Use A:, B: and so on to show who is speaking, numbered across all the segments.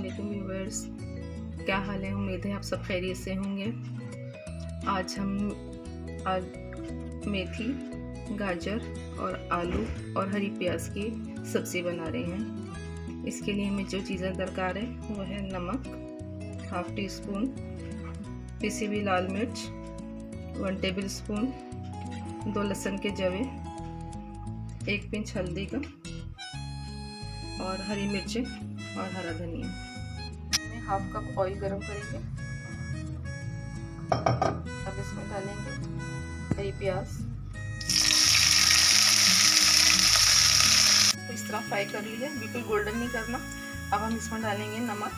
A: वालेकुम व्यूअर्स, क्या हाल है। उम्मीद है आप सब खैरियत से होंगे। आज मेथी, गाजर और आलू और हरी प्याज की सब्ज़ी बना रहे हैं। इसके लिए हमें जो चीज़ें दरकार है वो है नमक, हाफ़ टी स्पून पिसी हुई लाल मिर्च, 1 टेबल स्पून 2 लहसुन के जवे, 1 पिंच हल्दी का और हरी मिर्चें और हरा धनिया। हाफ कप ऑयल गरम करेंगे। अब इसमें डालेंगे हरी प्याज, तो इस तरह फ्राई कर लिया, बिल्कुल गोल्डन नहीं करना। अब हम इसमें डालेंगे नमक,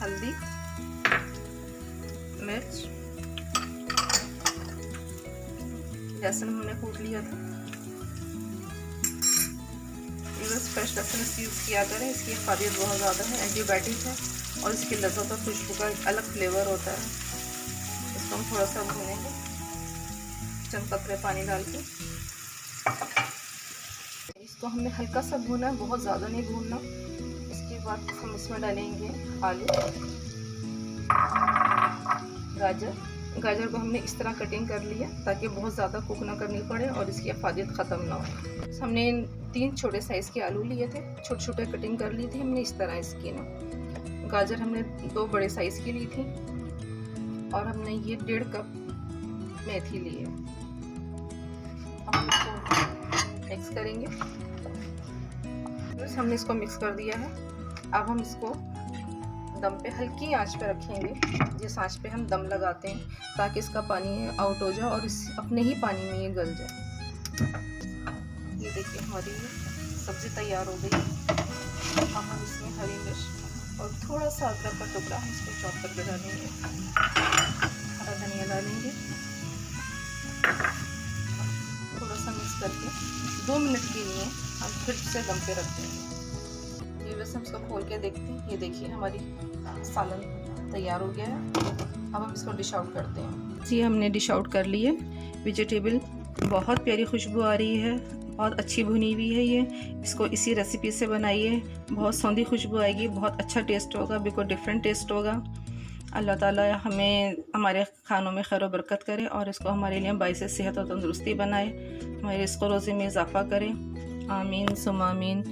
A: हल्दी, मिर्च, लहसुन हमने कूट लिया था। फ्रेश लहसुन यूज़ किया करें, इसकी फ़ायदे बहुत ज़्यादा है, एंटीबायोटिक है और इसकी लज़्ज़त और खुशबू का एक अलग फ्लेवर होता है। इसको हम थोड़ा सा भूनेंगे चंद कतरे पानी डाल के। इसको हमने हल्का सा भूना है, बहुत ज़्यादा नहीं भूनना। इसके बाद हम इसमें डालेंगे आलू, गाजर को हमने इस तरह कटिंग कर लिया ताकि बहुत ज़्यादा कुक ना करनी पड़े और इसकी अफादियत ख़त्म ना हो। हमने 3 छोटे साइज़ के आलू लिए थे, छोटे छोटे कटिंग कर ली थी हमने इस तरह इसकी ना। गाजर हमने 2 बड़े साइज़ की ली थी और हमने ये 1.5 कप मेथी ली है। हम इसको मिक्स करेंगे। बस हमने इसको मिक्स कर दिया है। अब हम इसको दम पे हल्की आंच पे रखेंगे, जिस आंच पे हम दम लगाते हैं, ताकि इसका पानी आउट हो जाए और इस अपने ही पानी में ये गल जाए। ये देखिए हमारी सब्ज़ी तैयार हो गई। अब हम इसमें हरी मिर्च और थोड़ा सा अदरक का टुकड़ा हम इसको चॉप करके डालेंगे, हरा धनिया डालेंगे, थोड़ा सा मिक्स करके 2 मिनट के लिए हम फिर से दम पे रख देंगे। ये वैसे हम इसको खोल के देखते हैं। ये देखिए हमारी सालन तैयार हो गया है। अब हम इसको डिश आउट करते हैं। जी हमने डिश आउट कर ली है। वेजिटेबल बहुत प्यारी खुशबू आ रही है, बहुत अच्छी भुनी हुई है। ये इसको इसी रेसिपी से बनाइए, बहुत सौंधी खुशबू आएगी, बहुत अच्छा टेस्ट होगा, बिल्कुल डिफरेंट टेस्ट होगा। अल्लाह ताला हमें हमारे खानों में खैर बरकत करे और इसको हमारे लिए बाइस सेहत और तंदुरुस्ती बनाए, हमारे रिज़्क़ रोज़ी में इजाफ़ा करें। आमीन सुम आमीन।